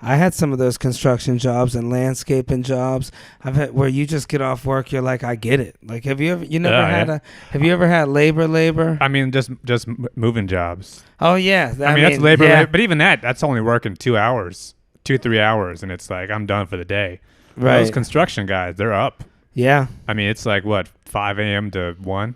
I had some of those construction jobs and landscaping jobs. I've had where you just get off work, you're like, I get it. Like, have you ever, you never had Yeah. have you ever had labor? I mean, just moving jobs. Oh yeah, I mean, that's labor, yeah, but even that's only working 2 hours, 3 hours, and it's like I'm done for the day. right. Those construction guys, they're up. Yeah. I mean, it's like what 5 a.m. to 1.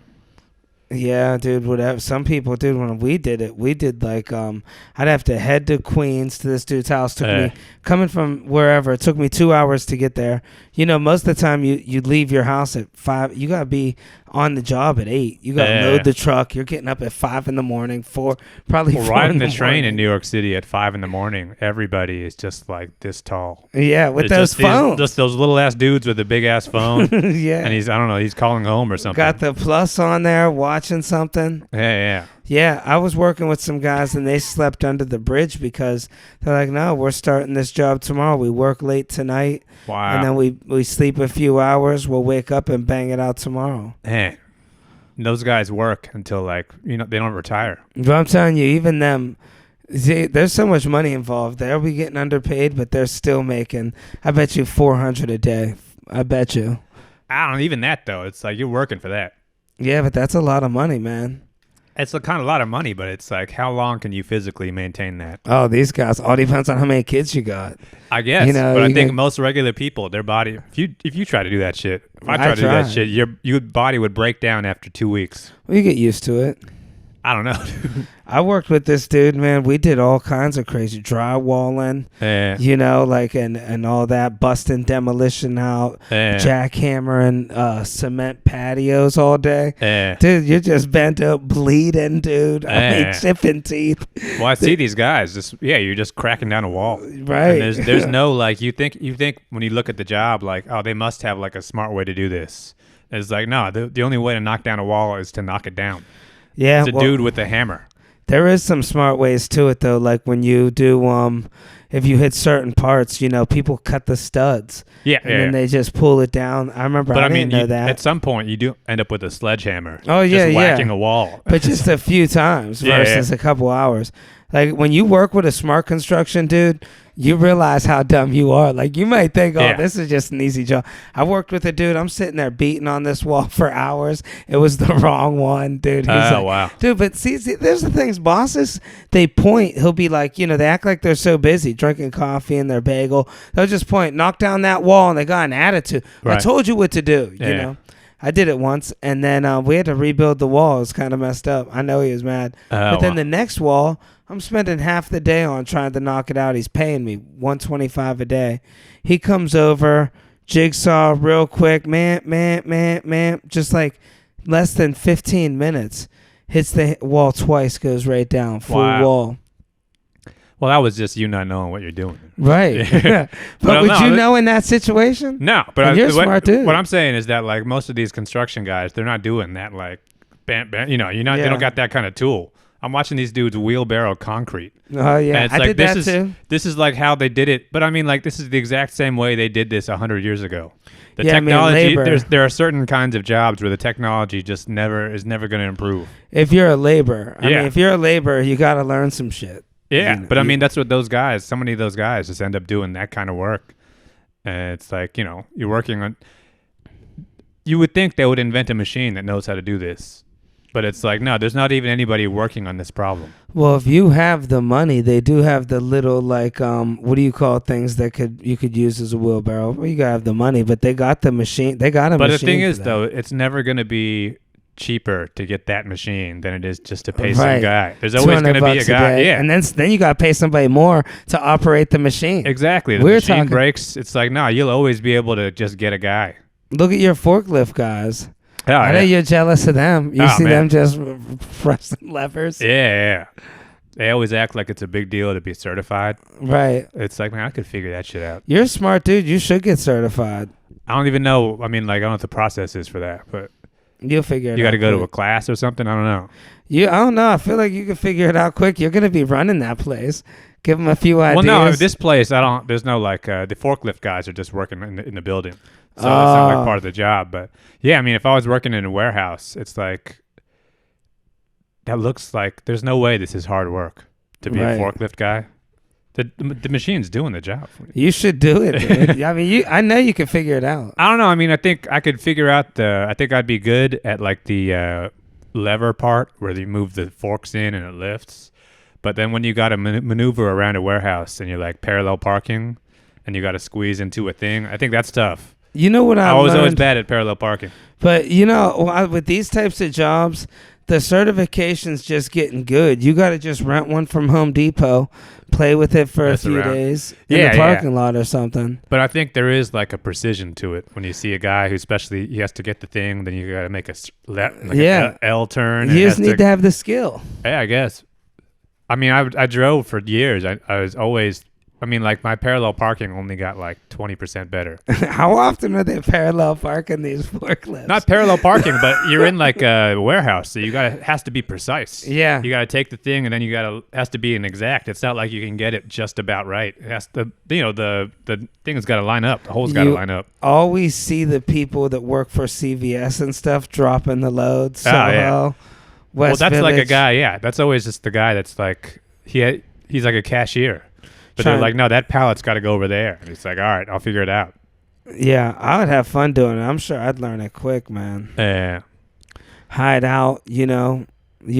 Yeah, dude, whatever. Some people, dude, when we did it, we did like, I'd have to head to Queens to this dude's house. Took me, coming from wherever, it took me 2 hours to get there. You know, most of the time you leave your house at 5. You got to be on the job at 8. You got to load the truck. You're getting up at 5 in the morning, 4, probably 4 Riding in the train morning. in New York City at 5 in the morning, everybody is just like this tall. Yeah, with It's those just phones. just those little ass dudes with a big ass phone. Yeah. And I don't know, he's calling home or something. Got the plus on there, watching something. Yeah. Yeah, I was working with some guys and they slept under the bridge because they're like, no, we're starting this job tomorrow. We work late tonight. Wow. And then we sleep a few hours. We'll wake up and bang it out tomorrow. Man, those guys work until like, they don't retire. But I'm telling you, even them, see, there's so much money involved. They'll be getting underpaid, but they're still making, I bet you, $400 a day. I bet you. I don't know, even that though. It's like you're working for that. Yeah, but that's a lot of money, man. It's a kind of a lot of money, but it's like, how long can you physically maintain that? Oh, these guys, all depends on how many kids you got. I guess, You know, but I you think can- most regular people, their body, if you try to do that shit, if I I try to do that tried. shit, your body would break down after 2 weeks. Well, you get used to it. I don't know. I worked with this dude, man. We did all kinds of crazy drywalling, Yeah. you know, like and all that, busting demolition out, Yeah. jackhammering cement patios all day. Yeah. Dude, you're just bent up, bleeding, dude. I mean, Yeah. chipping teeth. Well, I see these guys. You're just cracking down a wall. Right. And there's no like you think when you look at the job like, oh, they must have like a smart way to do this. It's like, no, the only way to knock down a wall is to knock it down. Yeah, It's a dude with a hammer. there is some smart ways to it though. Like when you do, if you hit certain parts, you know, people cut the studs. Yeah, And then they just pull it down. I remember. But I I didn't mean, know that. at some point you do end up with a sledgehammer. Oh, yeah, just whacking yeah. a wall. But just a few times Yeah, versus a couple hours. Like when you work with a smart construction dude, you realize how dumb you are. Like you might think, oh, Yeah. this is just an easy job. I worked with a dude. I'm sitting there beating on this wall for hours. It was the wrong one, dude. He's Oh, like, wow. dude, but see, there's the things. Bosses, they point. He'll be like, you know, they act like they're so busy drinking coffee and their bagel. They'll just point, knock down that wall, and they got an attitude. I Right. told you what to do. You Yeah. know. I did it once, and then we had to rebuild the wall. It was kind of messed up. I know he was mad. But then wow. the next wall, I'm spending half the day on trying to knock it out. He's paying me $125 a day. He comes over, jigsaw real quick, man, just like less than 15 minutes. Hits the wall twice, goes right down, full Wow. wall. Well, that was just you not knowing what you're doing. Right. Yeah. But Well, would no, you that- know in that situation? No, but And you're a smart dude. What I'm saying is that like most of these construction guys, they're not doing that like, bam, bam, you're not. They Yeah. don't got that kind of tool. I'm watching these dudes wheelbarrow concrete. Oh, yeah. And it's I like, did that this too. This is like how they did it, but I mean, like this is the exact same way they did this 100 years ago. The Yeah, I mean, technology, labor. there are certain kinds of jobs where the technology just is never going to improve. If you're a laborer, I Yeah. mean, if you're a laborer, you got to learn some shit. Yeah, You know, but I you- mean, that's what those guys, so many of those guys just end up doing that kind of work. And it's like, you're working on, you would think they would invent a machine that knows how to do this. But it's like, no, there's not even anybody working on this problem. Well, if you have the money, they do have the little like what do you call things that you could use as a wheelbarrow? Well, you gotta have the money, but they got the machine. They got a But machine. the thing for is, that. though, it's never going to be cheaper to get that machine than it is just to pay Right. some guy. There's always going to be a $200 guy. day, Yeah, and then you gotta pay somebody more to operate the machine. exactly. The We're machine talking- breaks. It's like, no, you'll always be able to just get a guy. Look at your forklift guys. Oh, I know yeah. you're jealous of them. You Oh, see them man. just pressing levers. Yeah. They always act like it's a big deal to be certified. Right. It's like, man, I could figure that shit out. You're a smart dude. You should get certified. I don't even know. I mean, like, I don't know what the process is for that, but You'll figure it out. you got to go to a quick. class or something. I don't know. I don't know. I feel like you can figure it out quick. You're gonna be running that place. Give them a few ideas. Well, no, this place, there's no like, the forklift guys are just working in the building. So it's not like part of the job. But yeah, I mean, if I was working in a warehouse, it's like, that looks like there's no way this is hard work to be Right. a forklift guy. The machine's doing the job. You should do it, dude. I mean, I know you can figure it out. I don't know. I mean, I think I could figure out I think I'd be good at like the lever part where you move the forks in and it lifts. But then when you got to maneuver around a warehouse and you're like parallel parking and you got to squeeze into a thing, I think that's tough. You know what I was learned? always bad at parallel parking. But with these types of jobs, the certification's just getting good. You got to just rent one from Home Depot, play with it for a few days in the parking lot or something. But I think there is like a precision to it. When you see a guy who especially he has to get the thing, then you got to make a L turn. You just need to have the skill. Yeah, I guess. I mean, I drove for years. I was always... I mean, like my parallel parking only got like 20% better. How often are they parallel parking these forklifts? Not parallel parking, but you're in like a warehouse, so it has to be precise. Yeah. You got to take the thing, and then has to be an exact. It's not like you can get it just about right. It has to, the thing has got to line up. The hole's got to line up. Always see the people that work for CVS and stuff dropping the load. Soho, West that's Village. like a guy. Yeah, that's always just the guy that's like he's like a cashier. But they're like, no, that pallet's got to go over there. And it's like, all right, I'll figure it out. Yeah, I would have fun doing it. I'm sure I'd learn it quick, man. Yeah. Hide out, you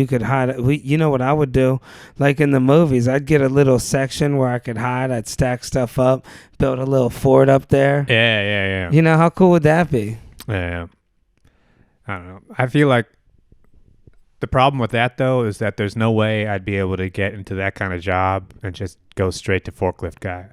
could hide. You know what I would do? Like in the movies, I'd get a little section where I could hide. I'd stack stuff up, build a little fort up there. Yeah. You know, how cool would that be? Yeah. I don't know. I feel like the problem with that, though, is that there's no way I'd be able to get into that kind of job and just go straight to forklift guy.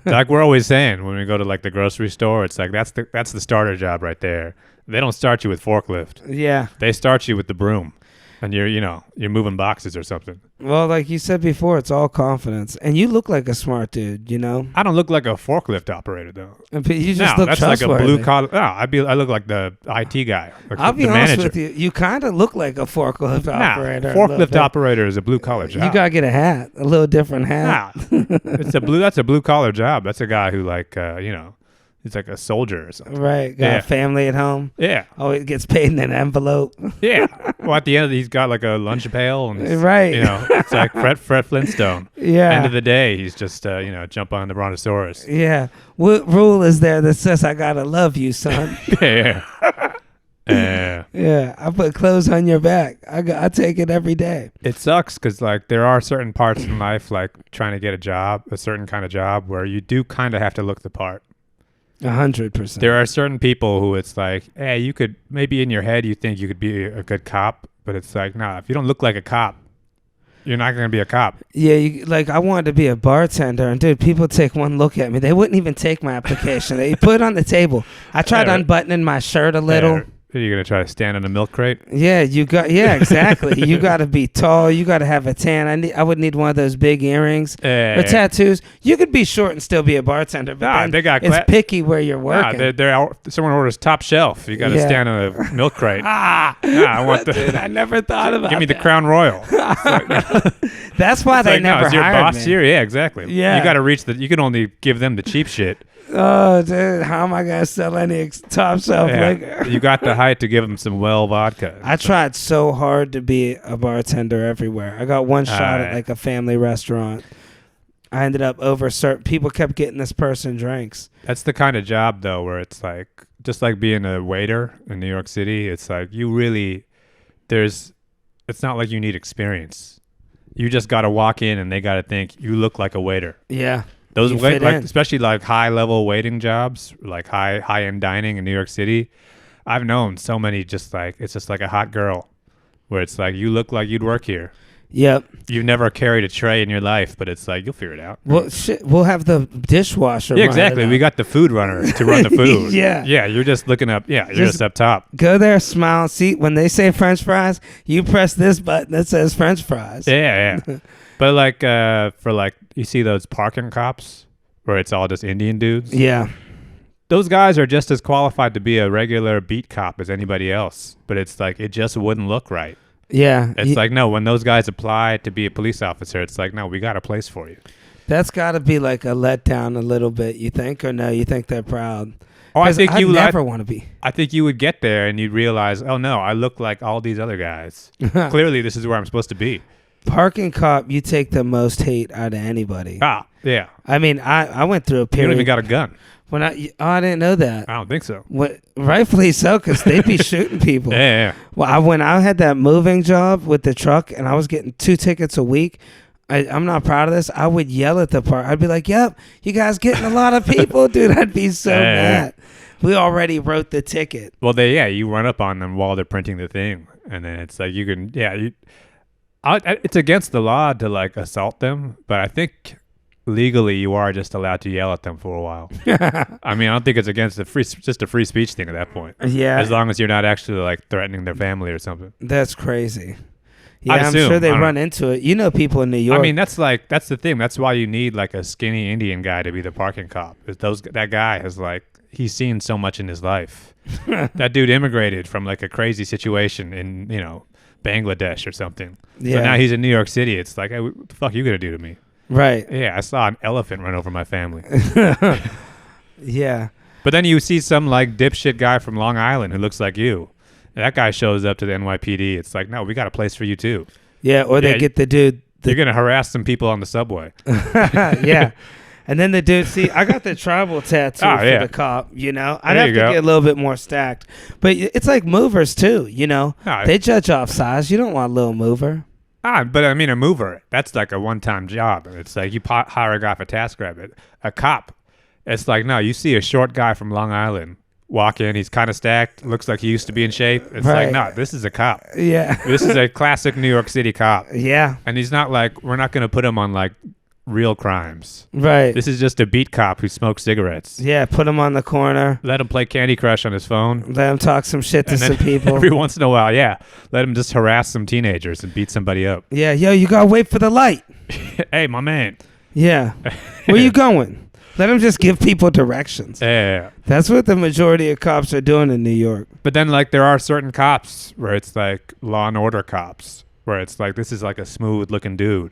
Like we're always saying when we go to like the grocery store, it's like that's the starter job right there. They don't start you with forklift. Yeah. They start you with the broom. And you're moving boxes or something. Well, like you said before, it's all confidence. And you look like a smart dude, I don't look like a forklift operator, though. But you just look that's trustworthy. like a blue collar. No, I look like the IT guy. Like I'll be the honest manager. with you. You kind of look like a forklift operator. Forklift operator is a blue collar job. You gotta get a hat, a little different hat. That's a blue collar job. That's a guy who he's like a soldier or something. Right. Got a family at home. Yeah. Oh, it gets paid in an envelope. Yeah. Well, at the end of he's got like a lunch pail. And right. It's like Fred Flintstone. Yeah. End of the day, he's just, jump on the brontosaurus. Yeah. What rule is there that says I gotta love you, son? Yeah. Yeah. I put clothes on your back. I take it every day. It sucks because like there are certain parts in life, like trying to get a certain kind of job where you do kind of have to look the part. 100%. There are certain people who it's like, hey, you could maybe in your head you think you could be a good cop, but it's like, nah, if you don't look like a cop, you're not going to be a cop. Yeah, I wanted to be a bartender, and dude, people take one look at me. They wouldn't even take my application. They put it on the table. I tried unbuttoning my shirt a little. Are you going to try to stand in a milk crate? Yeah, exactly. You got to be tall. You got to have a tan. I would need one of those big earrings or tattoos. You could be short and still be a bartender, but it's picky where you're working. Someone orders top shelf. You got to stand on a milk crate. I want dude, I never thought about that. Give me the Crown Royal. That's why they never is your hired boss me. Here? Yeah, exactly. Yeah. You got to you can only give them the cheap shit. Oh, dude, how am I going to sell any top shelf liquor? You got the height to give them some well vodka. I tried so hard to be a bartender everywhere. I got one shot at like a family restaurant. I ended up people kept getting this person drinks. That's the kind of job, though, where it's like, just like being a waiter in New York City, it's like it's not like you need experience. You just got to walk in and they got to think you look like a waiter. Yeah. Those especially like high level waiting jobs, like high end dining in New York City. I've known so many it's just like a hot girl where it's like you look like you'd work here. Yep. You've never carried a tray in your life, but it's like you'll figure it out. Well, shit, we'll have the dishwasher. Yeah, exactly. We got the food runner to run the food. Yeah. Yeah, you're just looking up. Yeah, you're just up top. Go there, smile, see when they say French fries, you press this button that says French fries. Yeah. But like for like you see those parking cops where it's all just Indian dudes. Yeah. Those guys are just as qualified to be a regular beat cop as anybody else, but it's like it just wouldn't look right. Yeah. It's like, no, when those guys apply to be a police officer, it's like, no, we got a place for you. That's got to be like a letdown a little bit, you think, or no, you think they're proud? Oh, I think you never want to be. I think you would get there and you'd realize, oh no, I look like all these other guys. Clearly, this is where I'm supposed to be. Parking cop, you take the most hate out of anybody. Ah, yeah. I mean, I went through a You don't period even got a gun. when I didn't know that. I don't think so. Rightfully so, because they'd be shooting people. Yeah. Well, when I had that moving job with the truck and I was getting 2 tickets a week, I'm not proud of this. I would yell at the park. I'd be like, "Yep, you guys getting a lot of people, dude." I'd be so mad. We already wrote the ticket. Well, you run up on them while they're printing the thing, and then it's like you can, it's against the law to like assault them, but I think legally you are just allowed to yell at them for a while. I mean, I don't think it's against just a free speech thing at that point. Yeah, as long as you're not actually like threatening their family or something. That's crazy. Yeah, I'm sure they run into it. You know, people in New York. I mean, that's the thing. That's why you need like a skinny Indian guy to be the parking cop. That guy has like, he's seen so much in his life. That dude immigrated from like a crazy situation in, Bangladesh or something. Yeah. So now he's in New York City. It's like, hey, what the fuck are you going to do to me? Right. Yeah, I saw an elephant run over my family. Yeah. But then you see some like dipshit guy from Long Island who looks like you. That guy shows up to the NYPD. It's like, no, we got a place for you too. Yeah, or they get the dude. You're going to harass some people on the subway. Yeah. And then the dude, see, I got the tribal tattoo for the cop, I'd have to get a little bit more stacked. But it's like movers too, They judge off size. You don't want a little mover. But I mean, a mover, that's like a one-time job. It's like you hire a guy for TaskRabbit. A cop, it's like, no, you see a short guy from Long Island walk in, he's kind of stacked, looks like he used to be in shape. It's like, no, this is a cop. Yeah. This is a classic New York City cop. Yeah. And he's not like, we're not going to put him on like real crimes. Right. This is just a beat cop who smokes cigarettes. Yeah, put him on the corner. Let him play Candy Crush on his phone. Let him talk some shit to some people. Every once in a while, let him just harass some teenagers and beat somebody up. Yeah, yo, you got to wait for the light. Hey, my man. Yeah. Where you going? Let him just give people directions. Yeah. That's what the majority of cops are doing in New York. But then, like, there are certain cops where it's like Law and Order cops, where it's like, this is like a smooth-looking dude.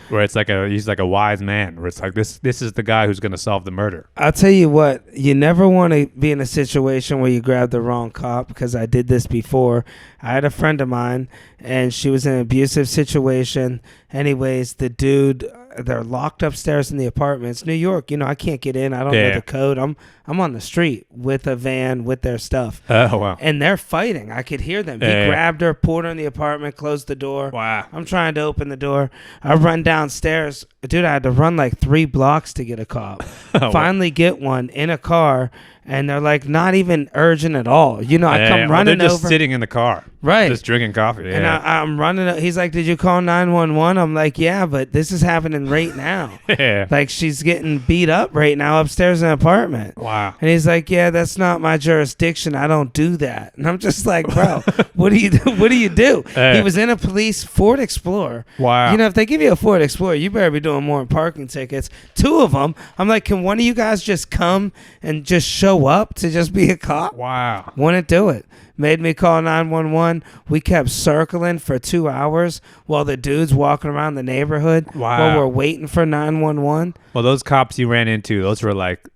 Where it's like he's like a wise man. Where it's like this is the guy who's going to solve the murder. I'll tell you what, you never want to be in a situation where you grab the wrong cop, because I did this before. I had a friend of mine, and she was in an abusive situation. Anyways, the dude, they're locked upstairs in the apartments. New York, I can't get in. I don't know the code. I'm on the street with a van with their stuff. Oh, wow. And they're fighting. I could hear them. He grabbed her, pulled her in the apartment, closed the door. Wow. I'm trying to open the door. I run downstairs. Dude, I had to run like 3 blocks to get a cop. Finally get one in a car, and they're like not even urgent at all. I come running they're just over. sitting in the car. Right. Just drinking coffee. Yeah. And I'm running. He's like, "Did you call 911?" I'm like, "Yeah, but this is happening right now." Yeah. Like, she's getting beat up right now upstairs in an apartment. Wow. And he's like, "Yeah, that's not my jurisdiction. I don't do that." And I'm just like, "Bro, what do you do? What do you do?" He was in a police Ford Explorer. Wow. If they give you a Ford Explorer, you better be doing more than parking tickets. 2 of them. I'm like, "Can one of you guys just come and just show up to just be a cop?" Wow. Wouldn't do it. Made me call 911. We kept circling for 2 hours while the dude's walking around the neighborhood while we're waiting for 911. Well, those cops you ran into, those were like,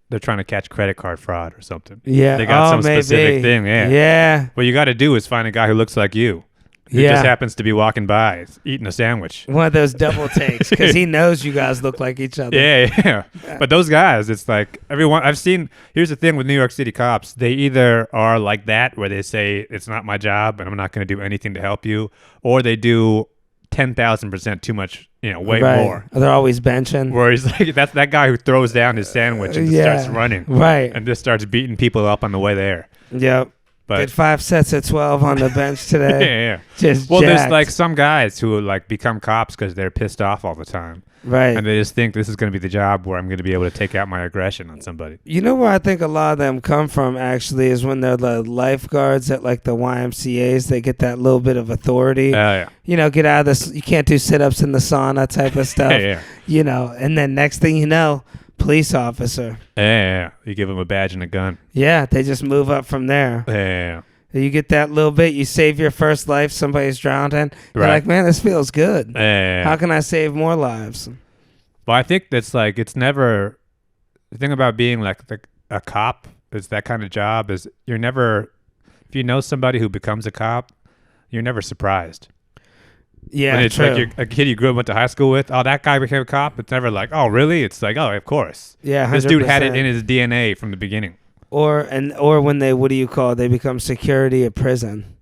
they're trying to catch credit card fraud or something. Yeah. They got some specific thing. Yeah. Yeah. What you got to do is find a guy who looks like you. Who just happens to be walking by, eating a sandwich. One of those double takes, because he knows you guys look like each other. Yeah. But those guys, it's like everyone I've seen. Here's the thing with New York City cops: they either are like that, where they say it's not my job and I'm not going to do anything to help you, or they do 10,000% too much, way more. They're always benching. Where he's like, that's that guy who throws down his sandwich and just starts running, right, and just starts beating people up on the way there. Yep. Did 5 sets of 12 on the bench today. Yeah. Just jacked. There's like some guys who like become cops because they're pissed off all the time. Right. And they just think this is going to be the job where I'm going to be able to take out my aggression on somebody. You know where I think a lot of them come from, actually, is when they're the lifeguards at like the YMCAs. They get that little bit of authority. Oh, yeah. Get out of this. You can't do sit-ups in the sauna type of stuff. Yeah. And then next thing you know, police officer. Yeah. You give them a badge and a gun. Yeah. They just move up from there. Yeah. You get that little bit, you save your first life, somebody's drowning. You're like, man, this feels good. How can I save more lives? Well, I think that's like, it's never, the thing about being like a cop is that kind of job is you're never, if you know somebody who becomes a cop, you're never surprised. Yeah, When it's true. like a kid you grew up went to high school with, oh, that guy became a cop. It's never like, oh, really? It's like, oh, of course. Yeah, 100%. This dude had it in his DNA from the beginning. Or when they, what do you call it? They become security at prison.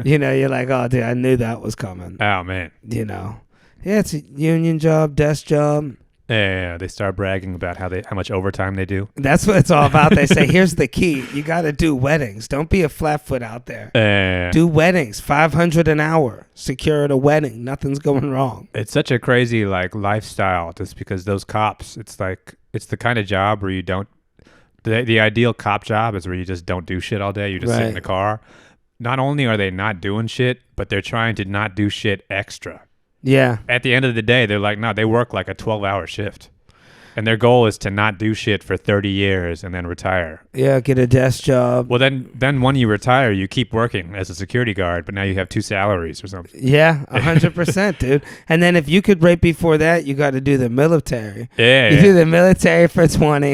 You know, you're like, oh, dude, I knew that was coming. Oh, man. You know, yeah, it's a union job, desk job. Yeah, they start bragging about how much overtime they do. That's what it's all about. They say, here's the key: you got to do weddings. Don't be a flatfoot out there. Do weddings. $500 an hour. Secure at a wedding. Nothing's going wrong. It's such a crazy like lifestyle, just because those cops. It's like it's the kind of job where you don't. The ideal cop job is where you just don't do shit all day. You just sit in the car. Not only are they not doing shit, but they're trying to not do shit extra. Yeah. At the end of the day, they're like, no, they work like a 12-hour shift. And their goal is to not do shit for 30 years and then retire. Yeah, get a desk job. Well, then when you retire, you keep working as a security guard, but now you have 2 salaries or something. Yeah, 100%, dude. And then if you could right before that, you got to do the military. Yeah. You do the military for 20.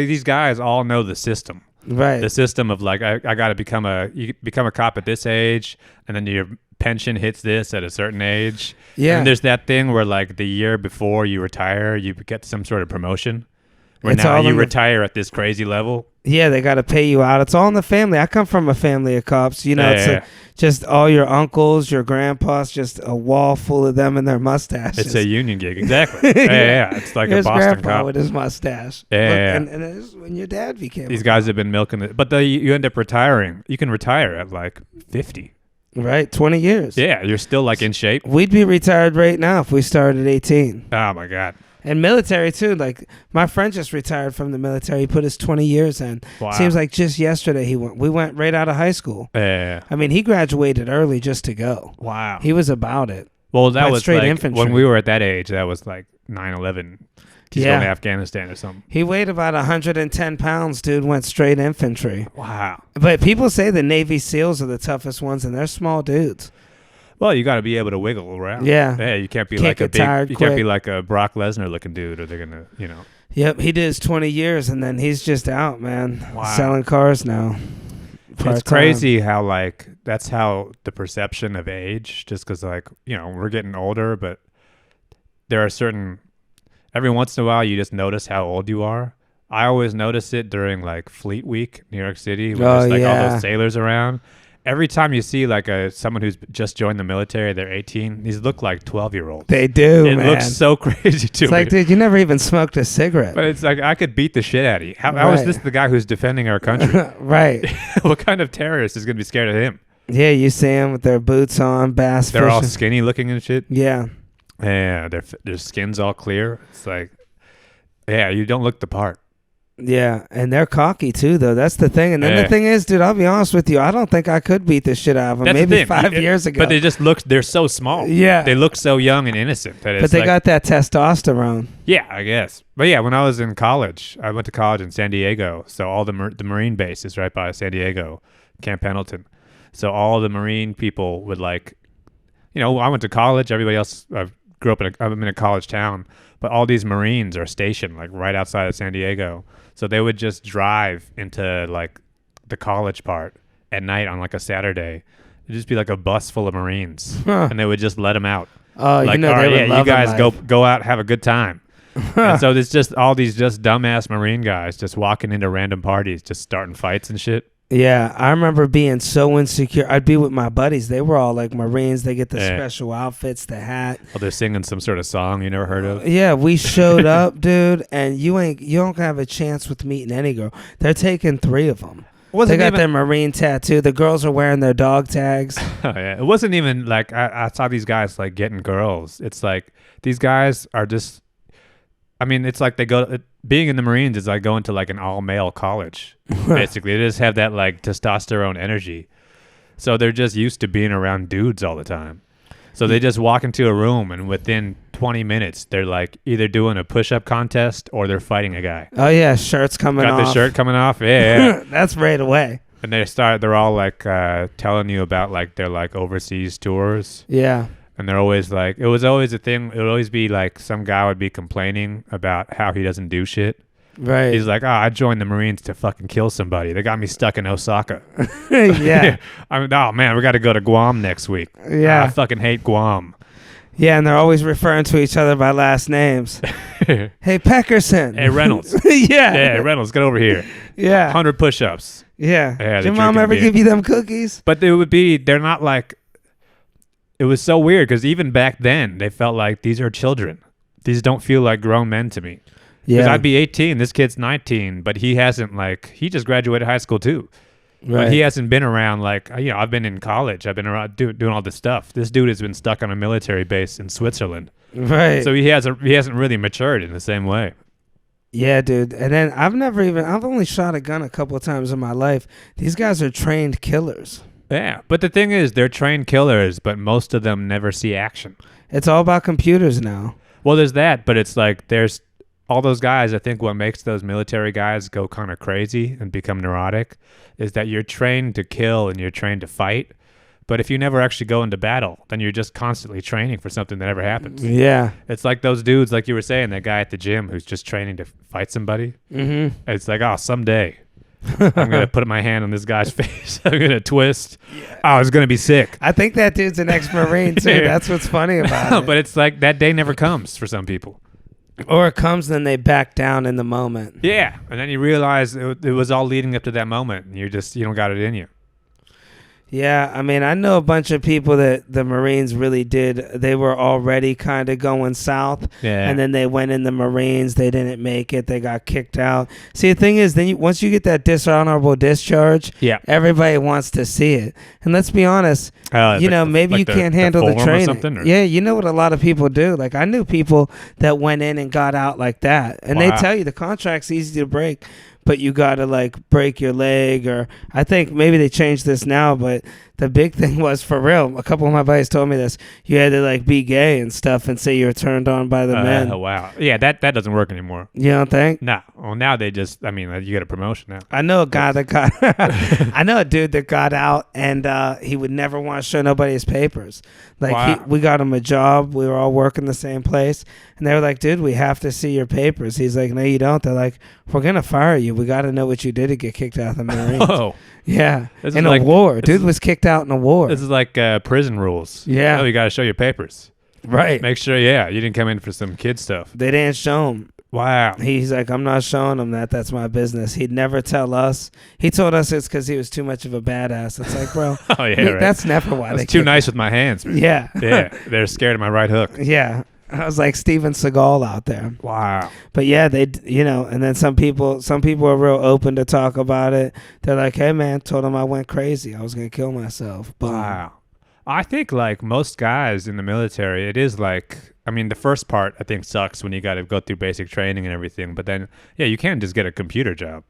These guys all know the system. Right. The system of like, I got to become a cop at this age, and then your pension hits this at a certain age. Yeah. And there's that thing where like the year before you retire, you get some sort of promotion. Where It's now all you in the- retire at this crazy level. Yeah, they got to pay you out. It's all in the family. I come from a family of cops. You know, it's just all your uncles, your grandpas, just a wall full of them and their mustaches. It's a union gig, exactly. Yeah. It's like Here's a Boston grandpa cop. with his mustache. Yeah. And it is when your dad became These a guys cop. have been milking it, but you end up retiring. You can retire at like 50. Right, 20 years. Yeah, you're still like in shape. We'd be retired right now if we started at 18. Oh my god. And military too. Like my friend just retired from the military. He put his 20 years in. Wow. Seems like just yesterday he went. We went right out of high school. Yeah. I mean, he graduated early just to go. Wow. He was about it. Well, that Went was straight like infantry. when we were at that age. That was like 9/11. He's going to Afghanistan or something. He weighed about 110 pounds, dude. Went straight infantry. Wow. But people say the Navy SEALs are the toughest ones, and they're small dudes. Well, you got to be able to wiggle around. Yeah. Yeah, you can't be Can't like a get big. tired You can't be quick. like a Brock Lesnar looking dude, or they're gonna, Yep, he did his 20 years, and then he's just out, man. Wow. Selling cars now. It's Part-time. crazy how like that's how the perception of age. Just because like we're getting older, but there are certain. Every once in a while, you just notice how old you are. I always notice it during like Fleet Week, New York City, when there's like all those sailors around. Every time you see like someone who's just joined the military, they're 18. These look like 12-year-olds. They do, It man. looks so crazy to It's me. like, dude, you never even smoked a cigarette. But it's like I could beat the shit out of you. How is Right. this the guy who's defending our country? Right. What kind of terrorist is going to be scared of him? Yeah, you see them with their boots on, bass They're all fishing. skinny looking and shit. Yeah. Yeah, their skin's all clear. It's like, yeah, you don't look the part. Yeah, and they're cocky too, though. That's the thing. And then Yeah. the thing is, dude, I'll be honest with you. I don't think I could beat the shit out of them. That's the Maybe thing. 5 years ago. But they're so small. Yeah. They look so young and innocent. That But it's they like, got that testosterone. yeah, I guess. But yeah, when I was in college, I went to college in San Diego. So all the Marine base is right by San Diego, Camp Pendleton. So all the Marine people would like, I went to college. Everybody else, I grew up I'm in a college town, but all these Marines are stationed like right outside of San Diego. So they would just drive into like the college part at night on like a Saturday. It'd just be like a bus full of Marines, Huh. and they would just let them out. Oh, Like, they all right, would yeah, love you guys life. go out, have a good time. And so there's just all these just dumbass Marine guys just walking into random parties, just starting fights and shit. Yeah, I remember being so insecure. I'd be with my buddies. They were all like Marines. They get the special outfits, the hat. Oh, they're singing some sort of song you never heard of. Yeah, we showed up, dude, and you don't have a chance with meeting any girl. They're taking 3 of them. They got their Marine tattoo. The girls are wearing their dog tags. Oh, yeah. It wasn't even like I saw these guys like getting girls. It's like these guys are just. I mean, it's like being in the Marines is like going to like an all-male college. Basically, they just have that like testosterone energy, so they're just used to being around dudes all the time. So they just walk into a room, and within 20 minutes, they're like either doing a push-up contest or they're fighting a guy. Oh yeah, shirts coming off. Got the shirt coming off, yeah. That's right away. And they're all like telling you about like their like overseas tours. Yeah. And they're always like, it was always a thing. It would always be like some guy would be complaining about how he doesn't do shit. Right. He's like, I joined the Marines to fucking kill somebody. They got me stuck in Osaka. Yeah. I mean, oh man, we got to go to Guam next week. Yeah. I fucking hate Guam. Yeah, and they're always referring to each other by last names. Hey, Peckerson. Hey, Reynolds. Yeah. Yeah, Reynolds, get over here. Yeah. 100 push-ups. Yeah. Yeah, Did your mom ever give you them cookies? But they're not like, it was so weird because even back then, they felt like these are children. These don't feel like grown men to me. Because I'd be 18, this kid's 19, but he hasn't he just graduated high school too. Right. But he hasn't been around I've been in college. I've been around doing all this stuff. This dude has been stuck on a military base in Switzerland. Right. So he hasn't really matured in the same way. Yeah, dude. And then I've only shot a gun a couple of times in my life. These guys are trained killers. Yeah. But the thing is, they're trained killers, but most of them never see action. It's all about computers now. Well, there's that, but it's like there's all those guys. I think what makes those military guys go kind of crazy and become neurotic is that you're trained to kill and you're trained to fight. But if you never actually go into battle, then you're just constantly training for something that never happens. Yeah. It's like those dudes, like you were saying, that guy at the gym who's just training to fight somebody. Mm-hmm. It's like, oh, someday I'm going to put my hand on this guy's face. I'm going to twist. Yeah. Oh, it's going to be sick. I think that dude's an ex-Marine, too. Yeah. That's what's funny about it. But it's like that day never comes for some people. Or it comes, then they back down in the moment. Yeah, and then you realize it was all leading up to that moment, and you don't got it in you. Yeah, I mean, I know a bunch of people that the Marines really did. They were already kind of going south, and then they went in the Marines. They didn't make it. They got kicked out. See, the thing is, then once you get that dishonorable discharge, everybody wants to see it. And let's be honest, maybe you can't handle the training. Yeah, you know what a lot of people do. Like, I knew people that went in and got out like that, and they tell you the contract's easy to break, but you got to break your leg, or I think maybe they changed this now, but the big thing was, for real, a couple of my buddies told me this, you had to be gay and stuff and say you were turned on by the men. Oh, wow. Yeah, that doesn't work anymore. You don't think? No. Well, now they just, you get a promotion now. I know a guy that got, I know a dude that got out, and he would never want to show nobody his papers. We got him a job. We were all working the same place. And they were like, dude, we have to see your papers. He's like, no, you don't. They're like, we're going to fire you. We got to know what you did to get kicked out of the Marines. Oh. Yeah. In a war. Dude was kicked out in a war. This is like prison rules. Yeah. Oh, you got to show your papers. Right. Make sure, you didn't come in for some kid stuff. They didn't show him. Wow. He's like, I'm not showing him that. That's my business. He'd never tell us. He told us it's because he was too much of a badass. It's like, bro, right. That's never why they too nice with my hands. Man. Yeah. Yeah. They're scared of my right hook. Yeah. I was like Steven Seagal out there. Wow. But yeah, they, and then some people are real open to talk about it. They're like, hey man, told him I went crazy. I was going to kill myself. Boom. Wow. I think most guys in the military, it is the first part I think sucks when you got to go through basic training and everything. But then, you can't just get a computer job.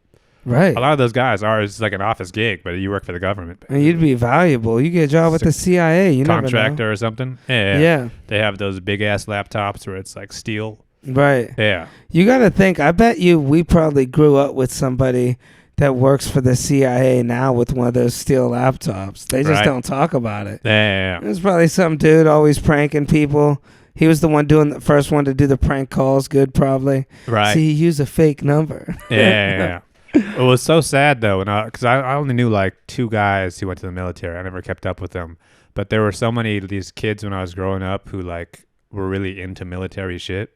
Right. A lot of those guys it's like an office gig, but you work for the government. And you'd be valuable. You get a job with the CIA. You never know. Contractor or something. Yeah. They have those big ass laptops where it's like steel. Right. Yeah. You got to think, I bet we probably grew up with somebody that works for the CIA now with one of those steel laptops. They just don't talk about it. Yeah. There's probably some dude always pranking people. He was the one doing the first one to do the prank calls. Good, probably. Right. So he used a fake number. Yeah. It was so sad though, because I only knew 2 guys who went to the military. I never kept up with them, but there were so many of these kids when I was growing up who were really into military shit.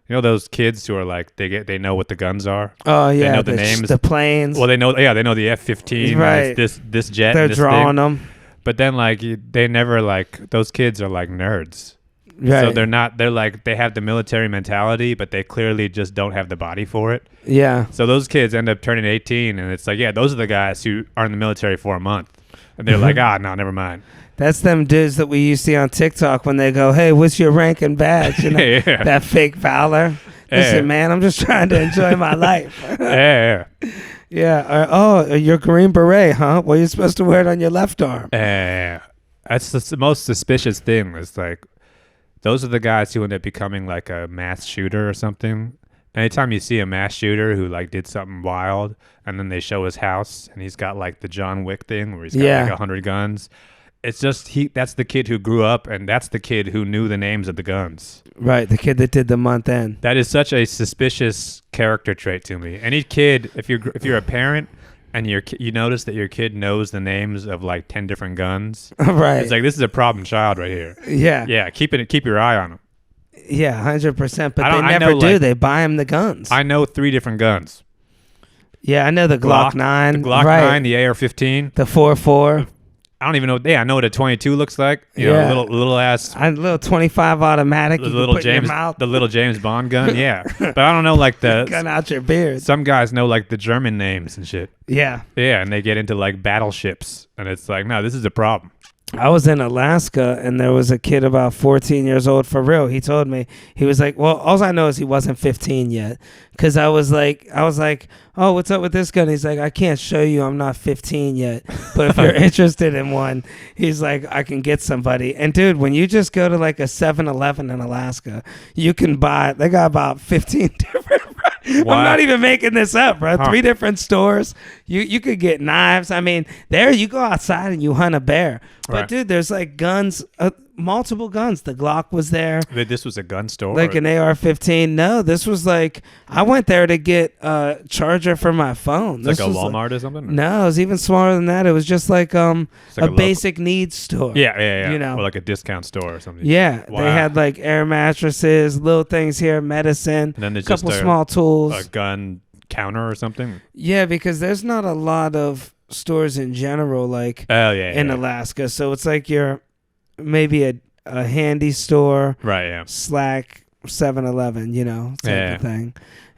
You know those kids who are they know what the guns are. Oh yeah, they know the names, the planes. Well, they know the F-15. Right. This jet. They're this drawing thing. them. But then they never those kids are nerds. Right. So they're not. They have the military mentality, but they clearly just don't have the body for it. Yeah. So those kids end up turning 18, and it's those are the guys who are in the military for a month, and they're like, no, never mind. That's them dudes that we used to see on TikTok when they go, hey, what's your rank and badge? That fake valor. Listen, man, I'm just trying to enjoy my life. Yeah. Yeah. You're Green Beret, huh? Well, you're supposed to wear it on your left arm. Yeah. That's the most suspicious thing. It's those are the guys who end up becoming a mass shooter or something. Anytime you see a mass shooter who did something wild, and then they show his house, and he's got the John Wick thing where he's got 100 guns. It's just that's the kid who grew up, and that's the kid who knew the names of the guns. Right, the kid that did the month end. That is such a suspicious character trait to me. Any kid, if you're a parent and you notice that your kid knows the names of like 10 different guns. Right. It's like, this is a problem child right here. Yeah. Yeah, keep your eye on him. Yeah, 100%. But they I never know, do. like, They buy him the guns. I know 3 different guns. Yeah, I know the Glock 9. The Glock 9, the AR-15. The 4.4. I don't even know. Yeah, I know what a 22 looks like. You know, little ass. A little 25 automatic. The little James Bond gun. Yeah, but I don't know like the gun out your beard. Some guys know like the German names and shit. Yeah. Yeah, and they get into like battleships, and it's like, no, this is a problem. I was in Alaska, and there was a kid about 14 years old, for real. He told me, he was like, well, all I know is he wasn't 15 yet. Because I was like, oh, what's up with this gun? He's like, I can't show you. I'm not 15 yet. But if you're interested in one, he's like, I can get somebody. And, dude, when you just go to like a 7-Eleven in Alaska, you can buy, they got about 15 different. Wow. I'm not even making this up, bro. 3 different stores. You could get knives. I mean, there you go outside and you hunt a bear. But, dude, there's like guns, multiple guns. The Glock was there. This was a gun store? Like an AR-15. No, this was like, I went there to get a charger for my phone. This like a Walmart or something? No, it was even smaller than that. It was just like, a basic needs store. Yeah. You know? Or like a discount store or something. Yeah. Wow. They had like air mattresses, little things here, medicine, and then there's a couple just small tools. A gun counter or something? Yeah, because there's not a lot of stores in general like in Alaska. So it's like you're maybe a handy store, right? Yeah, Slack 7-Eleven, you know, type of thing.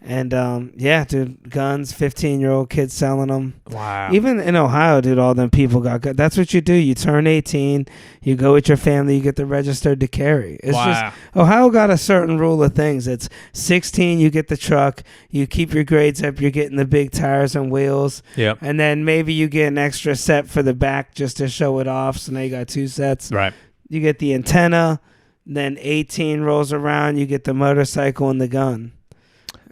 And dude, guns, 15-year-old kids selling them. Wow. Even in Ohio, dude, all them people got guns. That's what you do. You turn 18, you go with your family, you get the registered to carry. It's just Ohio got a certain rule of things. It's 16, you get the truck, you keep your grades up, you're getting the big tires and wheels. Yep. And then maybe you get an extra set for the back just to show it off. So now you got 2 sets. Right. You get the antenna, then 18 rolls around, you get the motorcycle and the gun.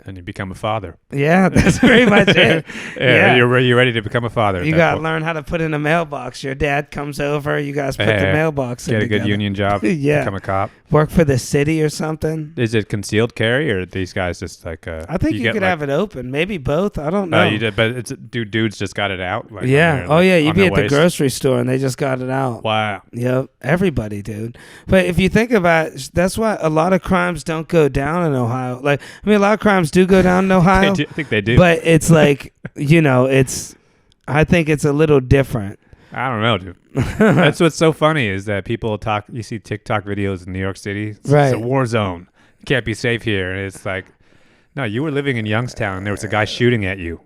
And you become a father. Yeah, that's pretty much it. Yeah, you're ready to become a father. You got to learn how to put in a mailbox. Your dad comes over. You guys put the mailbox in together. Get a good union job. Become a cop. Work for the city or something. Is it concealed carry, or are these guys just like... I think you could have it open. Maybe both. I don't know. You did, but dudes just got it out? Like you'd be at the grocery store and they just got it out. Wow. Yep. Everybody, dude. But if you think about it, that's why a lot of crimes don't go down in Ohio. Like, I mean, a lot of crimes do go down in Ohio. I think they do. But it's like, I think it's a little different. I don't know, dude. That's what's so funny is that people talk. You see TikTok videos in New York City. It's a war zone. You can't be safe here. And it's like, no, you were living in Youngstown and there was a guy shooting at you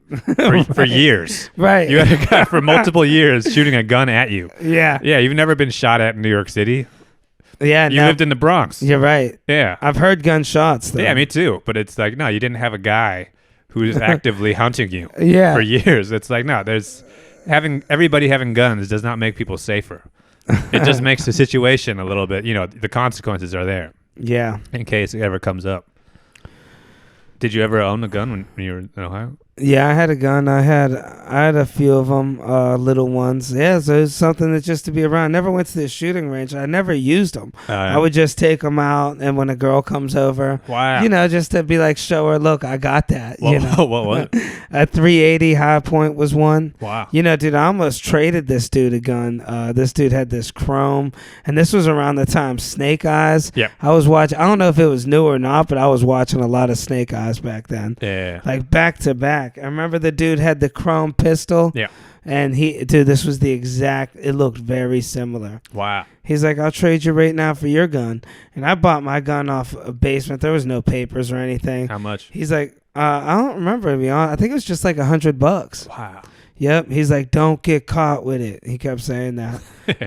for years. Right. You had a guy for multiple years shooting a gun at you. Yeah. Yeah. You've never been shot at in New York City. Yeah. You lived in the Bronx. You're right. Yeah. I've heard gunshots, though. Yeah, me too. But it's like, no, you didn't have a guy who's actively hunting you for years. It's like, no, everybody having guns does not make people safer. It just makes the situation a little bit, the consequences are there. Yeah. In case it ever comes up. Did you ever own a gun when you were in Ohio? Yeah, I had a gun. I had a few of them, little ones. Yeah, so it's something that's just to be around. Never went to the shooting range. I never used them. I would just take them out, and when a girl comes over, just to be like, show her, look, I got that. What was it? A 380 High Point was one. Wow. Dude, I almost traded this dude a gun. This dude had this chrome, and this was around the time Snake Eyes. Yeah. I was watching. I don't know if it was new or not, but I was watching a lot of Snake Eyes back then. Yeah. Like back to back. I remember the dude had the chrome pistol. Yeah. And this was the exact, it looked very similar. Wow. He's like, I'll trade you right now for your gun. And I bought my gun off a basement. There was no papers or anything. How much? He's like, I don't remember, to be honest. I think it was just like $100. Wow. Yep. He's like, don't get caught with it. He kept saying that.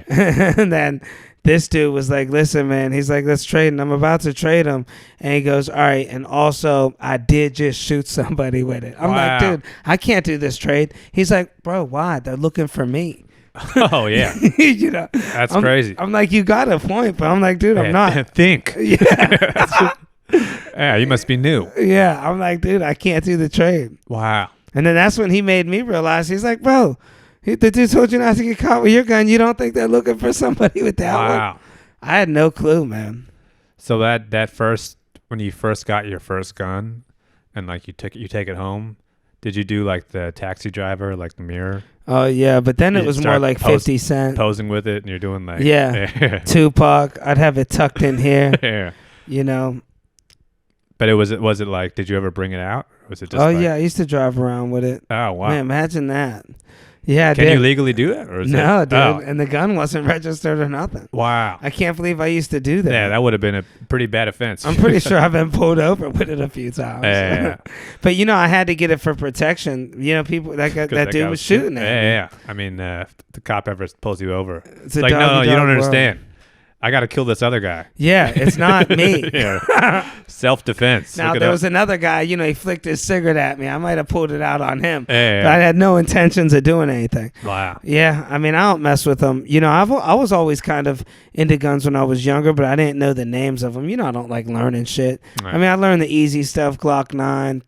And then this dude was like, listen, man. He's like, let's trade. And I'm about to trade him. And he goes, all right. And also, I did just shoot somebody with it. I'm like, dude, I can't do this trade. He's like, bro, why? They're looking for me. Oh, yeah. That's crazy. I'm like, you got a point. But I'm like, dude, I'm not. Think. Yeah. Yeah, you must be new. Yeah. I'm like, dude, I can't do the trade. Wow. And then that's when he made me realize. He's like, bro, the dude told you not to get caught with your gun. You don't think they're looking for somebody with that one? Wow. I had no clue, man. So that first, when you first got your first gun and like you take it home, Did you do like the taxi driver, like the mirror? Oh yeah, but then it You was more start like 50 Cent. posing with it, and you're doing like Yeah. Tupac. I'd have it tucked in here. Yeah. You know. But was it like? Did you ever bring it out? Or was it just? Oh like, yeah, I used to drive around with it. Oh wow. Man, imagine that. Yeah, I Can did. you legally do that? Or is No, it, dude. oh, And the gun wasn't registered or nothing. wow. I can't believe I used to do that. Yeah, that would have been a pretty bad offense. I'm pretty sure I've been pulled over with it a few times. Yeah. But I had to get it for protection. People that That dude guy was shooting at me. Yeah. I mean, if the cop ever pulls you over, It's a like, no, doggy you dog don't world. understand. I got to kill this other guy. Yeah, it's not me. Yeah. Self-defense. Now, there was another guy, he flicked his cigarette at me. I might have pulled it out on him. Yeah. But I had no intentions of doing anything. Wow. Yeah, I mean, I don't mess with them. I was always kind of into guns when I was younger, but I didn't know the names of them. I don't like learning shit. Right. I mean, I learned the easy stuff, Glock 9,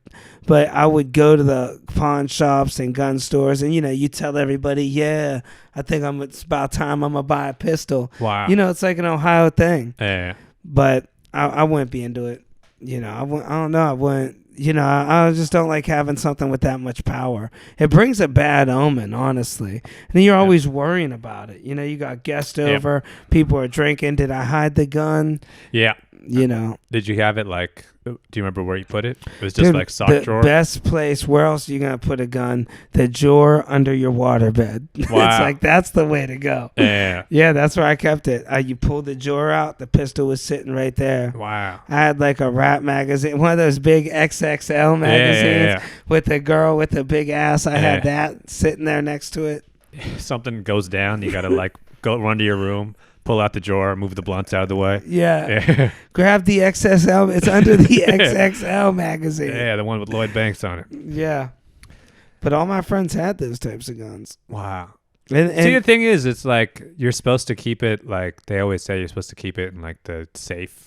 but I would go to the pawn shops and gun stores, and, you tell everybody, yeah, I think it's about time I'm going to buy a pistol. Wow. It's like an Ohio thing. Yeah. But I wouldn't be into it. I don't know. I wouldn't. I just don't like having something with that much power. It brings a bad omen, honestly. And then you're always worrying about it. You got guests over, people are drinking. Did I hide the gun? Yeah. Did you have it like? Do you remember where you put it? It was just like sock the drawer. Best place. Where else are you gonna put a gun? The drawer under your waterbed. Wow. It's like that's the way to go. Yeah. Yeah, that's where I kept it. You pulled the drawer out. The pistol was sitting right there. Wow. I had like a rap magazine, one of those big XXL magazines with the girl with the big ass. I had that sitting there next to it. If something goes down, you gotta like go run to your room, pull out the drawer, move the blunts out of the way. Yeah. Grab the XXL. It's under the XXL magazine. Yeah, the one with Lloyd Banks on it. Yeah. But all my friends had those types of guns. Wow. And See, the thing is, it's like you're supposed to keep it, like they always say, you're supposed to keep it in like the safe.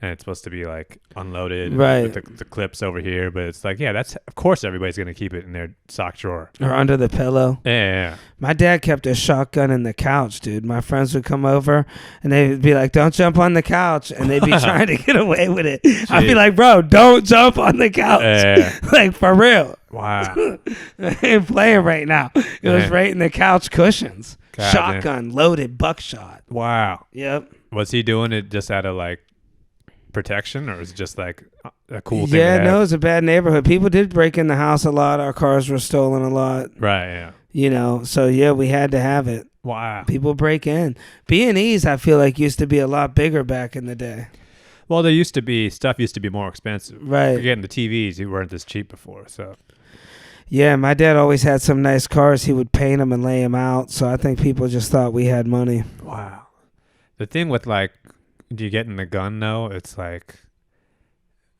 And it's supposed to be like unloaded right. with the clips over here. But it's like, yeah, that's, of course, everybody's going to keep it in their sock drawer. Or under the pillow. Yeah. My dad kept a shotgun in the couch, dude. My friends would come over and they'd be like, don't jump on the couch. And they'd be trying to get away with it. Jeez. I'd be like, bro, don't jump on the couch. Like, for real. Wow. I ain't playing right now. It was right in the couch cushions. God, shotgun, loaded buckshot. Wow. Yep. Was he doing it just out of like protection, or was it just like a cool thing? Yeah, no, it was a bad neighborhood. People did break in the house a lot. Our cars were stolen a lot. Right, yeah. So yeah, we had to have it. Wow. People break in. B&Es, I feel like, used to be a lot bigger back in the day. Well, stuff used to be more expensive. Right. You're getting the TVs, you weren't this cheap before, so. Yeah, my dad always had some nice cars. He would paint them and lay them out, so I think people just thought we had money. Wow. The thing with like, do you get in the gun though? It's like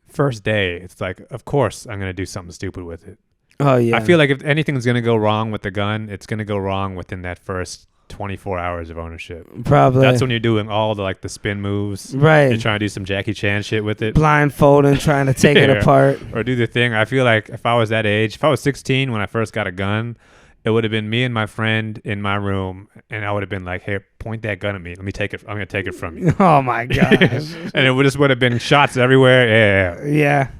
first day. It's like, of course, I'm gonna do something stupid with it. Oh yeah. I feel like if anything's gonna go wrong with the gun, it's gonna go wrong within that first 24 hours of ownership. Probably. That's when you're doing all the spin moves. Right. You're trying to do some Jackie Chan shit with it. Blindfold and trying to take it apart. Or do the thing. I feel like if I was that age, if I was 16 when I first got a gun, it would have been me and my friend in my room, and I would have been like, "Hey, point that gun at me. Let me take it. I'm gonna take it from you." Oh my gosh! And it would have been shots everywhere. Yeah.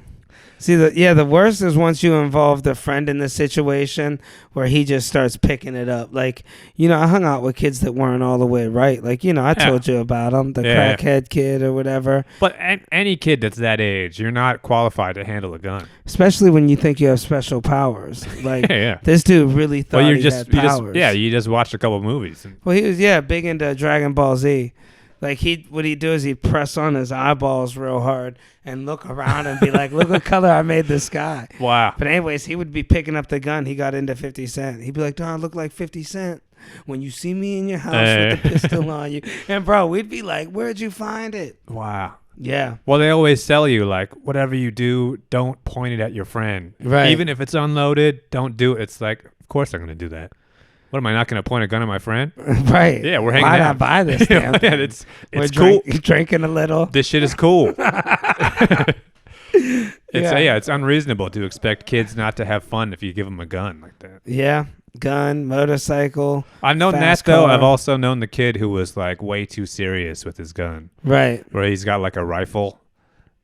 See, the worst is once you involve the friend in the situation where he just starts picking it up. Like, I hung out with kids that weren't all the way right. Like, I told you about them, the crackhead kid or whatever. But any kid that's that age, you're not qualified to handle a gun. Especially when you think you have special powers. Like, this dude really thought he had powers. You just watched a couple of movies. Well, he was, big into Dragon Ball Z. Like, what he'd do is he'd press on his eyeballs real hard and look around and be like, look what color I made the sky. Wow. But anyways, he would be picking up the gun. He got into 50 Cent. He'd be like, Don, I look like 50 Cent when you see me in your house with the pistol on you. And, bro, we'd be like, where'd you find it? Wow. Yeah. Well, they always tell you, like, whatever you do, don't point it at your friend. Right. Even if it's unloaded, don't do it. It's like, of course I'm going to do that. What, am I not going to point a gun at my friend? Right. Yeah, we're hanging out. Why not buy this damn thing? It's cool. cool. Drinking a little. This shit is cool. It's unreasonable to expect kids not to have fun if you give them a gun like that. Yeah. Gun, motorcycle. I've known that, car. though. I've also known the kid who was, like, way too serious with his gun. Right. Where he's got, like, a rifle,